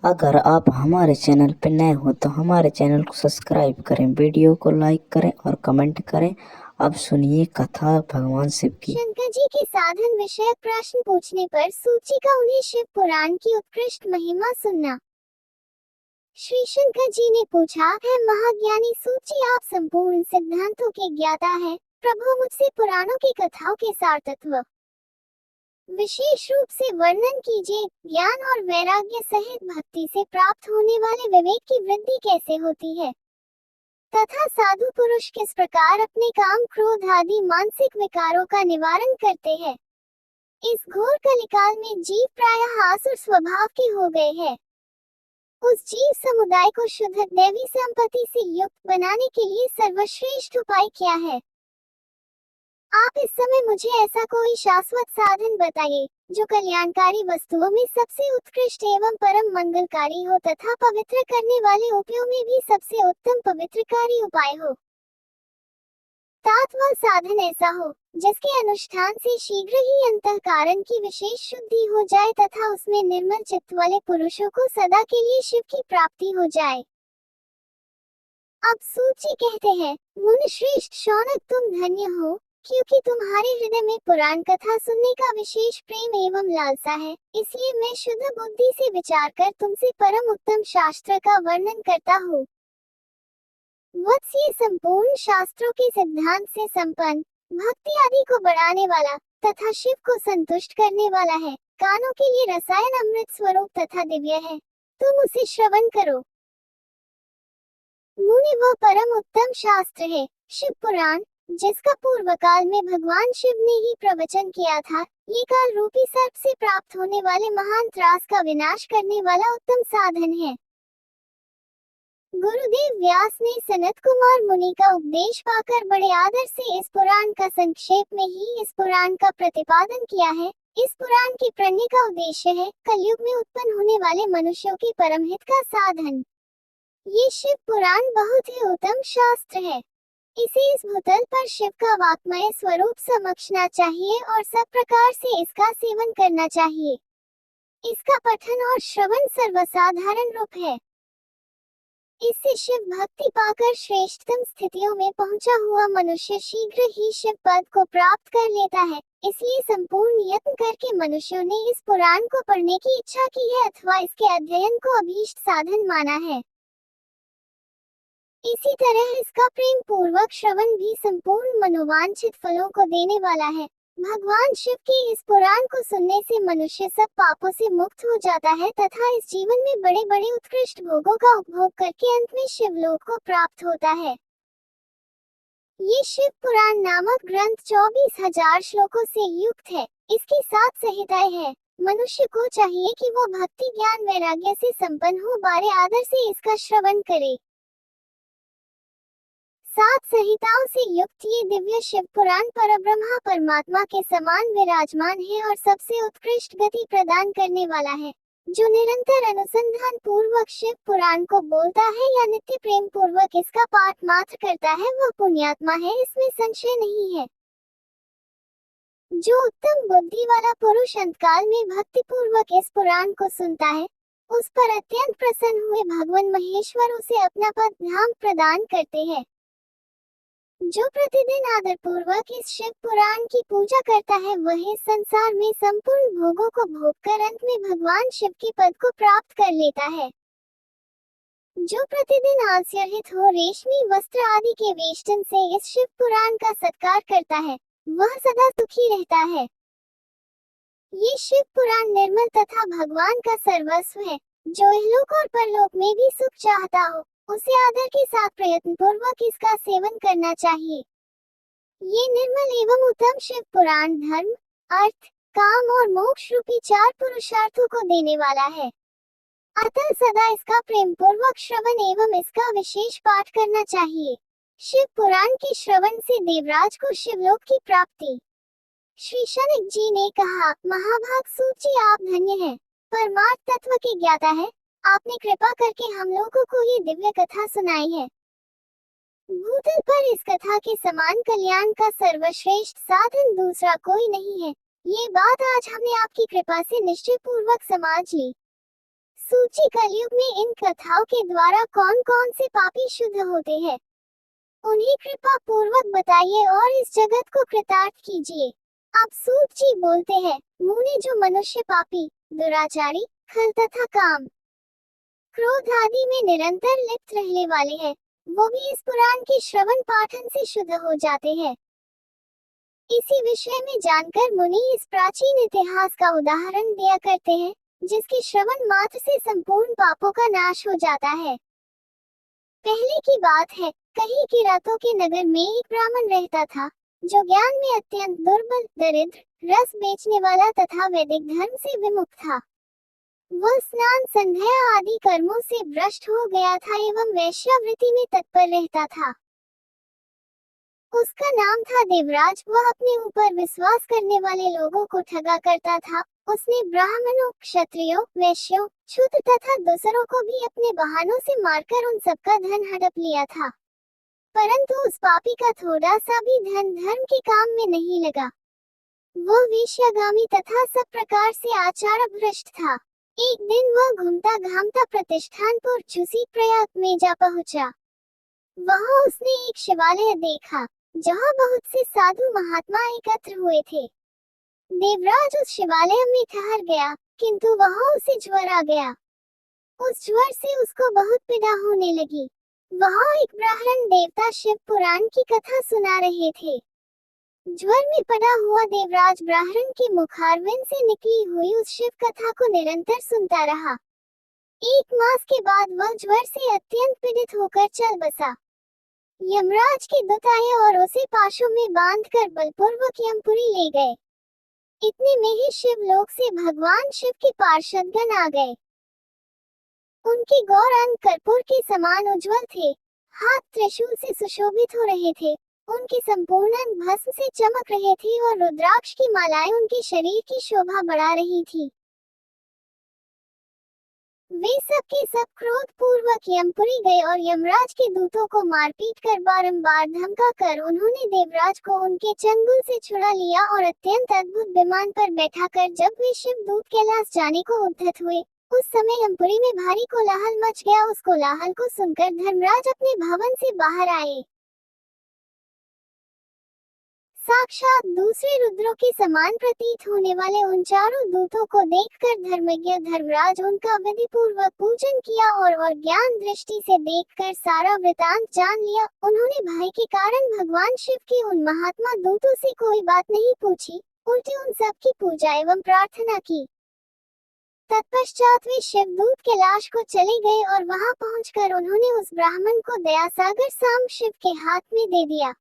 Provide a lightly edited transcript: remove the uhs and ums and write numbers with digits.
अगर आप हमारे चैनल पर नए हो तो हमारे चैनल को सब्सक्राइब करें, वीडियो को लाइक करें और कमेंट करें। अब सुनिए कथा भगवान शिव की। शंकर जी के साधन विषयक प्रश्न पूछने पर सूची का उन्हें शिव पुराण की उत्कृष्ट महिमा सुनना। श्री शंकर जी ने पूछा, है महाज्ञानी सूची, आप संपूर्ण सिद्धांतों के ज्ञाता है। प्रभु, मुझसे पुराणों की कथाओं के सार तत्व विशेष रूप से वर्णन कीजिए। ज्ञान और वैराग्य सहित भक्ति से प्राप्त होने वाले विवेक की वृद्धि कैसे होती है, तथा साधु पुरुष किस प्रकार अपने काम, क्रोध आदि मानसिक विकारों का निवारण करते हैं। इस घोर कलिकाल में जीव प्रायः आसुर स्वभाव के हो गए हैं। उस जीव समुदाय को शुद्ध दैवी संपत्ति से युक्त बनाने के लिए सर्वश्रेष्ठ उपाय क्या है? आप इस समय मुझे ऐसा कोई शाश्वत साधन बताइए जो कल्याणकारी वस्तुओं में सबसे उत्कृष्ट एवं परम मंगलकारी हो तथा पवित्र करने वाले उपायों में भी सबसे उत्तम पवित्रकारी उपाय हो। तात वह साधन ऐसा हो जिसके अनुष्ठान से शीघ्र ही अंतःकरण की विशेष शुद्धि हो जाए तथा उसमें निर्मल चित्त वाले पुरुषों को सदा के लिए शिव की प्राप्ति हो जाए। अब सूची कहते हैं, मुनि श्रेष्ठ शौनक, तुम धन्य हो, क्योंकि तुम्हारे हृदय में पुराण कथा सुनने का विशेष प्रेम एवं लालसा है। इसलिए मैं शुद्ध बुद्धि से विचार कर तुमसे परम उत्तम शास्त्र का वर्णन करता हूँ। वत्स, ये संपूर्ण शास्त्रों के सिद्धांत से संपन्न, भक्ति आदि को बढ़ाने वाला तथा शिव को संतुष्ट करने वाला है। कानों के लिए रसायन अमृत स्वरूप तथा दिव्य है, तुम उसे श्रवण करो। मुनि, वह परम उत्तम शास्त्र है शिव पुराण, जिसका पूर्व काल में भगवान शिव ने ही प्रवचन किया था। ये काल रूपी सर्प से प्राप्त होने वाले महान त्रास का विनाश करने वाला उत्तम साधन है। गुरुदेव व्यास ने सनत कुमार मुनि का उपदेश पाकर बड़े आदर से इस पुराण का संक्षेप में ही इस पुराण का प्रतिपादन किया है। इस पुराण के प्रणय का उद्देश्य है कलयुग में उत्पन्न होने वाले मनुष्यों की परम हित का साधन। ये शिव पुराण बहुत ही उत्तम शास्त्र है। इसे इस भूतल पर शिव का वाक्मय स्वरूप समझना चाहिए और सब प्रकार से इसका सेवन करना चाहिए। इसका पठन और श्रवण सर्वसाधारण रूप है। इससे शिव भक्ति पाकर श्रेष्ठतम स्थितियों में पहुंचा हुआ मनुष्य शीघ्र ही शिव पद को प्राप्त कर लेता है। इसलिए संपूर्ण यत्न करके मनुष्यों ने इस पुराण को पढ़ने की इच्छा की है अथवा इसके अध्ययन को अभीष्ट साधन माना है। इसी तरह इसका प्रेम पूर्वक श्रवण भी संपूर्ण मनोवांछित फलों को देने वाला है। भगवान शिव के इस पुराण को सुनने से मनुष्य सब पापों से मुक्त हो जाता है तथा इस जीवन में बड़े बड़े उत्कृष्ट भोगों का उपभोग करके अंत में शिवलोक को प्राप्त होता है। ये शिव पुराण नामक ग्रंथ 24,000 श्लोकों से युक्त है। इसकी 7 संहिताएं हैं। मनुष्य को चाहिए कि वो भक्ति, ज्ञान, वैराग्य से संपन्न हो, बारे आदर से इसका श्रवण करे। 7 संहिताओं से युक्त ये दिव्य शिव पुराण परब्रह्मा परमात्मा के समान विराजमान है और सबसे उत्कृष्ट गति प्रदान करने वाला है। जो निरंतर अनुसंधान पूर्वक शिव पुराण को बोलता है या नित्य प्रेम पूर्वक इसका पाठ मात्र करता है वह पुण्यात्मा है, इसमें संशय नहीं है। जो उत्तम बुद्धि वाला पुरुष अंतकाल में भक्ति पूर्वक इस पुराण को सुनता है, उस पर अत्यंत प्रसन्न हुए भगवान महेश्वर उसे अपना पद धाम प्रदान करते हैं। जो प्रतिदिन आदर पूर्वक इस शिव पुराण की पूजा करता है वह इस संसार में संपूर्ण भोगों को भोग कर अंत में भगवान शिव के पद को प्राप्त कर लेता है। जो प्रतिदिन आलस्यरहित हो रेशमी वस्त्र आदि के वेष्टन से इस शिव पुराण का सत्कार करता है वह सदा सुखी रहता है। ये शिव पुराण निर्मल तथा भगवान का सर्वस्व है। जो इहलोक और परलोक में भी सुख चाहता हो उसे आदर के साथ प्रयत्न पूर्वक इसका सेवन करना चाहिए। ये निर्मल एवं उत्तम शिव पुराण धर्म, अर्थ, काम और मोक्ष रूपी 4 पुरुषार्थों को देने वाला है। अतः सदा इसका प्रेम पूर्वक श्रवण एवं इसका विशेष पाठ करना चाहिए। शिव पुराण के श्रवण से देवराज को शिवलोक की प्राप्ति। श्री शनक जी ने कहा, महाभाग सूची, आप धन्य हैं, परमार्थ तत्व के ज्ञाता है। आपने कृपा करके हम लोगों को ये दिव्य कथा सुनाई है। भूतल पर इस कथा के समान कल्याण का सर्वश्रेष्ठ साधन दूसरा कोई नहीं है। ये बात आज हमने आपकी कृपा से निश्चय पूर्वक समझ ली। सूची कलयुग में इन कथाओं के द्वारा कौन कौन से पापी शुद्ध होते हैं, उन्हें कृपा पूर्वक बताइए और इस जगत को कृतार्थ कीजिए। अब सूत जी बोलते हैं, मुने जो मनुष्य पापी, दुराचारी, खल तथा काम, क्रोध आदि में निरंतर लिप्त रहने वाले हैं, वो भी इस पुराण के श्रवण पाठन से शुद्ध हो जाते हैं। इसी विषय में जानकर मुनि इस प्राचीन इतिहास का उदाहरण दिया करते हैं, जिसके श्रवण मात्र से संपूर्ण पापों का नाश हो जाता है। पहले की बात है, कहीं किरातों के नगर में एक ब्राह्मण रहता था, जो ज्ञान में अत्यंत दुर्बल, दरिद्र, रस बेचने वाला तथा वैदिक धर्म से विमुख था। वह स्नान संध्या आदि कर्मों से भ्रष्ट हो गया था एवं वेश्यावृत्ति में तत्पर रहता था। उसका नाम था देवराज। वह अपने ऊपर विश्वास करने वाले लोगों को ठगा करता था। उसने ब्राह्मणों, क्षत्रियों, वैश्यों, शूद्र तथा दूसरों को भी अपने बहानों से मारकर उन सबका धन हड़प लिया था। परंतु उस पापी का थोड़ा सा भी धन धर्म के काम में नहीं लगा। वह वेश्यागामी तथा सब प्रकार से आचार भ्रष्ट था। एक दिन वह घूमता घामता प्रतिष्ठानपुर चूसी प्रयाग में जा पहुंचा। वहां उसने एक शिवालय देखा, जहां बहुत से साधु महात्मा एकत्र हुए थे। देवराज उस शिवालय में ठहर गया, किंतु वहां उसे ज्वर आ गया। उस ज्वर से उसको बहुत पीड़ा होने लगी। वहां एक ब्राह्मण देवता शिव पुराण की कथा सुना रहे थे। ज्वर में पड़ा हुआ देवराज ब्राह्मण के मुखारविंद से निकली हुई उस शिव कथा को निरंतर सुनता रहा। 1 मास के बाद वह ज्वर से अत्यंत पीड़ित होकर चल बसा। यमराज के दूत आए और उसे पाशों में बांधकर बलपूर्वक यमपुरी ले गए। इतने में ही शिवलोक से भगवान शिव के पार्षदगण आ गए। उनके गौर अंग कर्पूर के समान उज्जवल थे, हाथ त्रिशूल से सुशोभित हो रहे थे, उनके संपूर्ण अंग भस्म से चमक रहे थे और रुद्राक्ष की मालाएं उनके शरीर की शोभा बढ़ा रही थी। वे सब के सब क्रोध पूर्वक यमपुरी गए और यमराज के दूतों को मारपीट कर बारंबार धमका कर उन्होंने देवराज को उनके चंगुल से छुड़ा लिया और अत्यंत अद्भुत विमान पर बैठाकर जब वे शिव दूत कैलाश जाने को उद्यत हुए, उस समय यमपुरी में भारी कोलाहल मच गया। उस कोलाहल को सुनकर धर्मराज अपने भवन से बाहर आए। साक्षात दूसरे रुद्रों के समान प्रतीत होने वाले उन चारों दूतों को देखकर धर्मज्ञ धर्मराज उनका विधि पूर्वक पूजन किया और ज्ञान दृष्टि से देखकर सारा वृतांत जान लिया। उन्होंने भय के कारण भगवान शिव के उन महात्मा दूतों से कोई बात नहीं पूछी, उल्टे उन सब की पूजा एवं प्रार्थना की। तत्पश्चात वे शिवदूत कैलाश को चले गए और वहां पहुंचकर उन्होंने उस ब्राह्मण को दयासागर सांब शिव के हाथ में दे दिया।